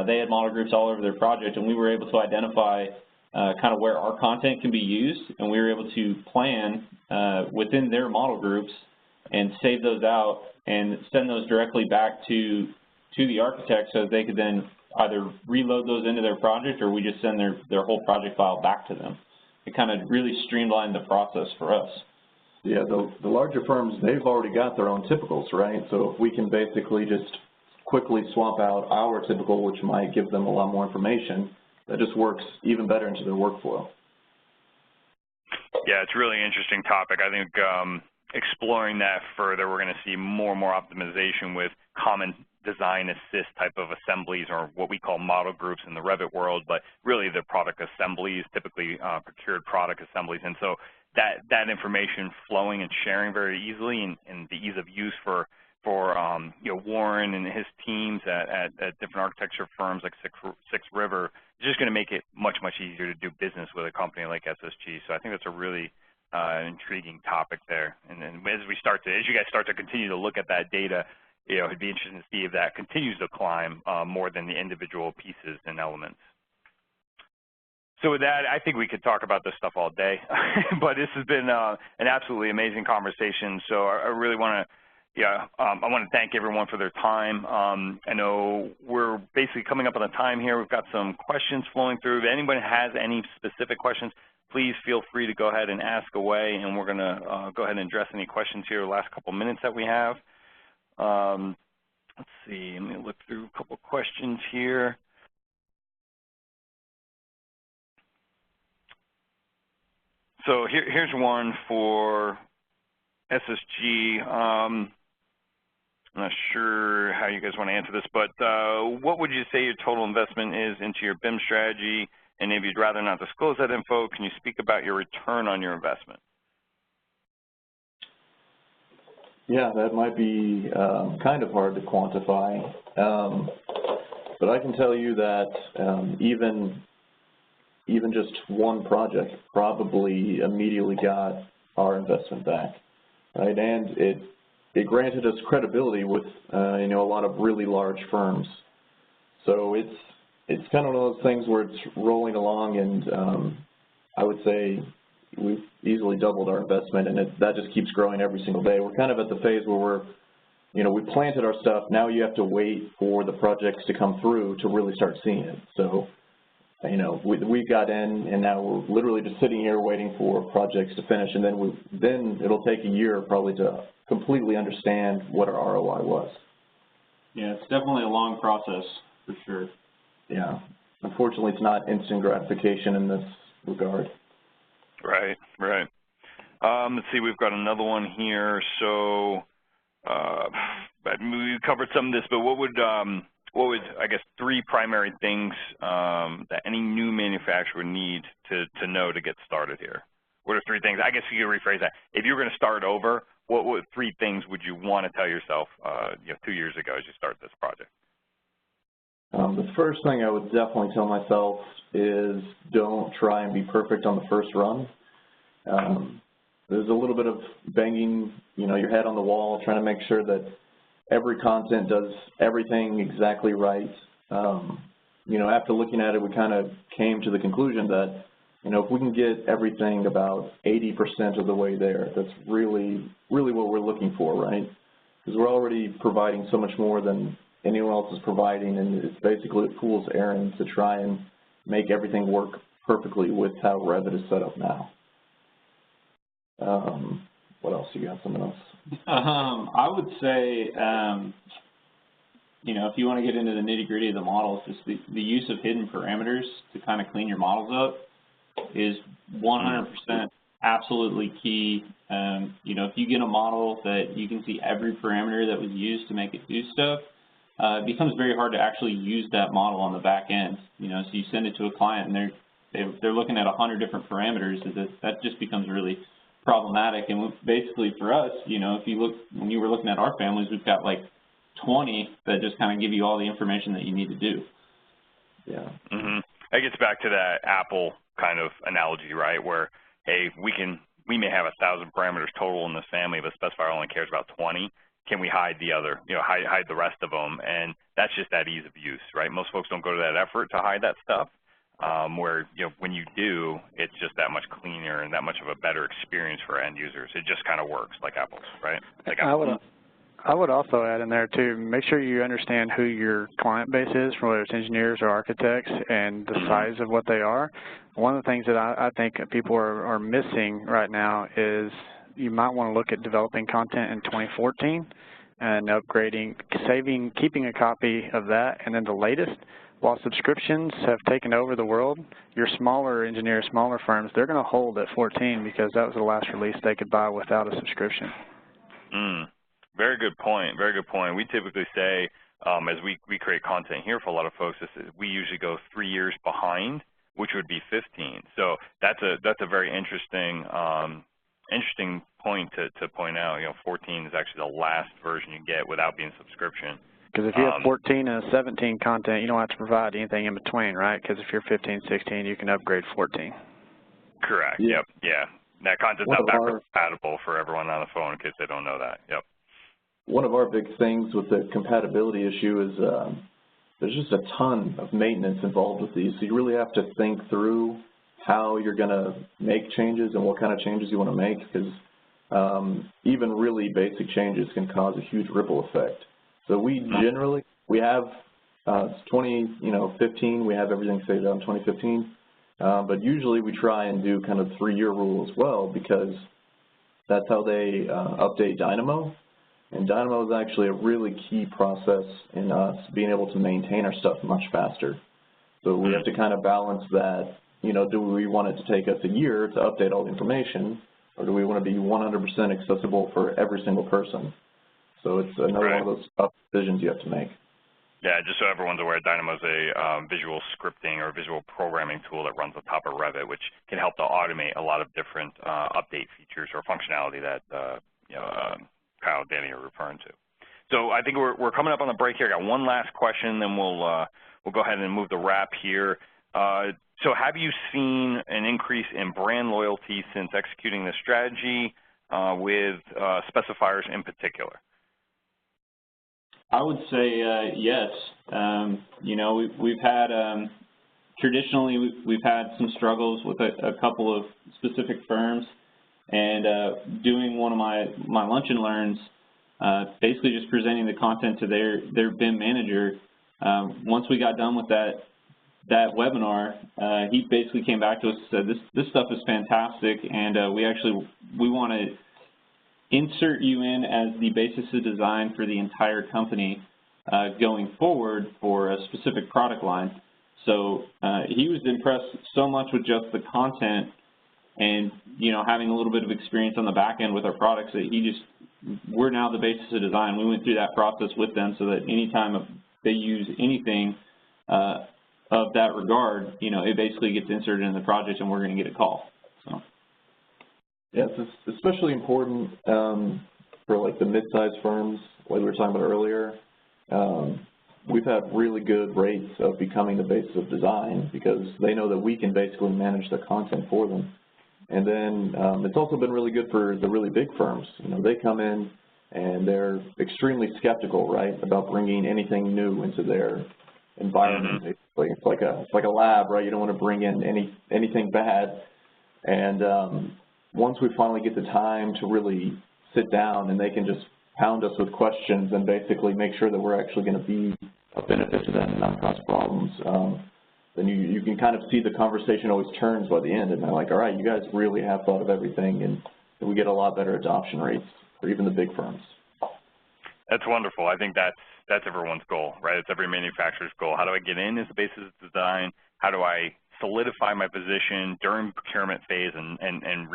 they had model groups all over their project, and we were able to identify kind of where our content can be used, and we were able to plan within their model groups and save those out and send those directly back to the architect so that they could then either reload those into their project, or we just send their whole project file back to them. It kind of really streamlined the process for us. Yeah, the larger firms, they've already got their own typicals, right? So if we can basically just quickly swap out our typical, which might give them a lot more information, that just works even better into their workflow. Yeah, it's a really interesting topic. I think exploring that further, we're going to see more and more optimization with common design assist type of assemblies, or what we call model groups in the Revit world, but really they're product assemblies, typically procured product assemblies. And so that information flowing and sharing very easily, and the ease of use for you know, Warren and his teams at different architecture firms like SixthRiver, is just going to make it much, much easier to do business with a company like SSG. So I think that's a really intriguing topic there. And then as you guys start to continue to look at that data, you know, it'd be interesting to see if that continues to climb more than the individual pieces and elements. So with that, I think we could talk about this stuff all day, but this has been an absolutely amazing conversation. So I really want to, I want to thank everyone for their time. I know we're basically coming up on the time here. We've got some questions flowing through. If anybody has any specific questions, please feel free to go ahead and ask away, and we're going to go ahead and address any questions here the last couple minutes that we have. Let's see, let me look through a couple questions here. So here's one for SSG. I'm not sure how you guys want to answer this, but what would you say your total investment is into your BIM strategy? And if you'd rather not disclose that info, can you speak about your return on your investment? Yeah, that might be kind of hard to quantify, but I can tell you that even just one project probably immediately got our investment back, right? And it granted us credibility with you know, a lot of really large firms. So it's kind of one of those things where it's rolling along, and I would say we've easily doubled our investment, and that just keeps growing every single day. We're kind of at the phase where we planted our stuff. Now you have to wait for the projects to come through to really start seeing it. So, you know, we got in, and now we're literally just sitting here waiting for projects to finish, and then it'll take a year probably to completely understand what our ROI was. Yeah, it's definitely a long process for sure. Yeah. Unfortunately, it's not instant gratification in this regard. Right, right. Let's see, we've got another one here. So we covered some of this, but what would I guess 3 primary things that any new manufacturer would need to know to get started here? What are 3 things? I guess you could rephrase that. If you were going to start over, what 3 things would you want to tell yourself 2 years ago as you start this project? The first thing I would definitely tell myself is don't try and be perfect on the first run. There's a little bit of banging, your head on the wall, trying to make sure that every content does everything exactly right. After looking at it, we kind of came to the conclusion that, if we can get everything about 80% of the way there, that's really, really what we're looking for, right? Because we're already providing so much more than anyone else is providing, and it's basically a fool's errand to try and make everything work perfectly with how Revit is set up now. What else? You got something else? I would say, if you want to get into the nitty-gritty of the models, just the use of hidden parameters to kind of clean your models up is 100% absolutely key. If you get a model that you can see every parameter that was used to make it do stuff, it becomes very hard to actually use that model on the back end. So you send it to a client and they're looking at 100 different parameters. That just becomes really problematic. And basically for us, if you look, when you were looking at our families, we've got like 20 that just kind of give you all the information that you need to do. Yeah. That gets back to that Apple kind of analogy, right? Where, hey, we may have 1,000 parameters total in this family, but specifier only cares about 20. Can we hide the other, hide the rest of them? And that's just that ease of use, right? Most folks don't go to that effort to hide that stuff. Where, when you do, it's just that much cleaner and that much of a better experience for end users. It just kind of works like Apple's, right? Like I would also add in there too, make sure you understand who your client base is, whether it's engineers or architects, and the size of what they are. One of the things that I think people are missing right now is you might want to look at developing content in 2014 and upgrading, keeping a copy of that, and then the latest. While subscriptions have taken over the world, your smaller engineers, smaller firms, they're going to hold at 14 because that was the last release they could buy without a subscription. Very good point. Very good point. We typically say, as we create content here for a lot of folks, we usually go 3 years behind, which would be 15. So that's a very interesting point to point out. 14 is actually the last version you get without being subscription. Because if you have 14 and 17 content, you don't have to provide anything in between, right? Because if you're 15, 16, you can upgrade 14. Correct. Yep. Yeah. That content's not backwards compatible for everyone on the phone in case they don't know that. Yep. One of our big things with the compatibility issue is there's just a ton of maintenance involved with these. So you really have to think through how you're going to make changes and what kind of changes you want to make, because even really basic changes can cause a huge ripple effect. So we generally, we have 2015, we have everything saved out in 2015, but usually we try and do kind of 3-year rule as well, because that's how they update Dynamo. And Dynamo is actually a really key process in us being able to maintain our stuff much faster. So we have to kind of balance that, do we want it to take us a year to update all the information, or do we want to be 100% accessible for every single person? So it's another one of those tough decisions you have to make. Yeah, just so everyone's aware, Dynamo is a visual scripting or visual programming tool that runs on top of Revit, which can help to automate a lot of different update features or functionality that Kyle and Danny are referring to. So I think we're coming up on the break here. I got one last question, then we'll go ahead and move the wrap here. So have you seen an increase in brand loyalty since executing this strategy with specifiers in particular? I would say yes. We've had traditionally we've had some struggles with a couple of specific firms, and doing one of my lunch and learns, basically just presenting the content to their BIM manager. Once we got done with that webinar, he basically came back to us and said, this stuff is fantastic, and we want to insert you in as the basis of design for the entire company, going forward for a specific product line. So he was impressed so much with just the content and, you know, having a little bit of experience on the back end with our products that we're now the basis of design. We went through that process with them so that anytime they use anything of that regard, you know, it basically gets inserted in the project and we're going to get a call. So. Yeah, it's especially important for like the mid-sized firms, like we were talking about earlier. We've had really good rates of becoming the basis of design because they know that we can basically manage the content for them. And then it's also been really good for the really big firms. You know, they come in and they're extremely skeptical, right, about bringing anything new into their environment. Basically, it's like a lab, right? You don't want to bring in anything bad. And once we finally get the time to really sit down and they can just pound us with questions and basically make sure that we're actually going to be a benefit to them and not cause problems, then you can kind of see the conversation always turns by the end, and they're like, all right, you guys really have thought of everything, and we get a lot better adoption rates for even the big firms. That's wonderful. I think that's everyone's goal, right? It's every manufacturer's goal. How do I get in as the basis of design? How do I solidify my position during procurement phase and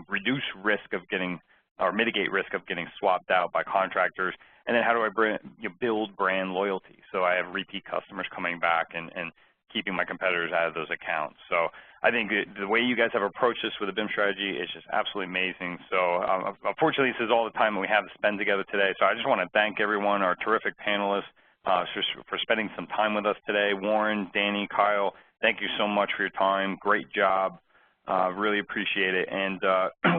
reduce risk of getting or mitigate risk of getting swapped out by contractors? And then how do I build brand loyalty so I have repeat customers coming back and keeping my competitors out of those accounts? So I think the way you guys have approached this with the BIM strategy is just absolutely amazing. So unfortunately, this is all the time that we have to spend together today. So I just want to thank everyone, our terrific panelists, for spending some time with us today. Warren, Danny, Kyle, thank you so much for your time. Great job. Really appreciate it. And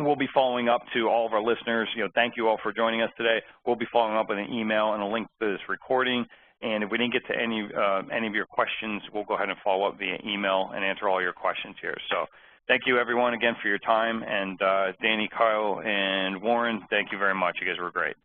we'll be following up to all of our listeners. You know, thank you all for joining us today. We'll be following up with an email and a link to this recording. And if we didn't get to any of your questions, we'll go ahead and follow up via email and answer all your questions here. So thank you, everyone, again, for your time. And Danny, Kyle, and Warren, thank you very much. You guys were great.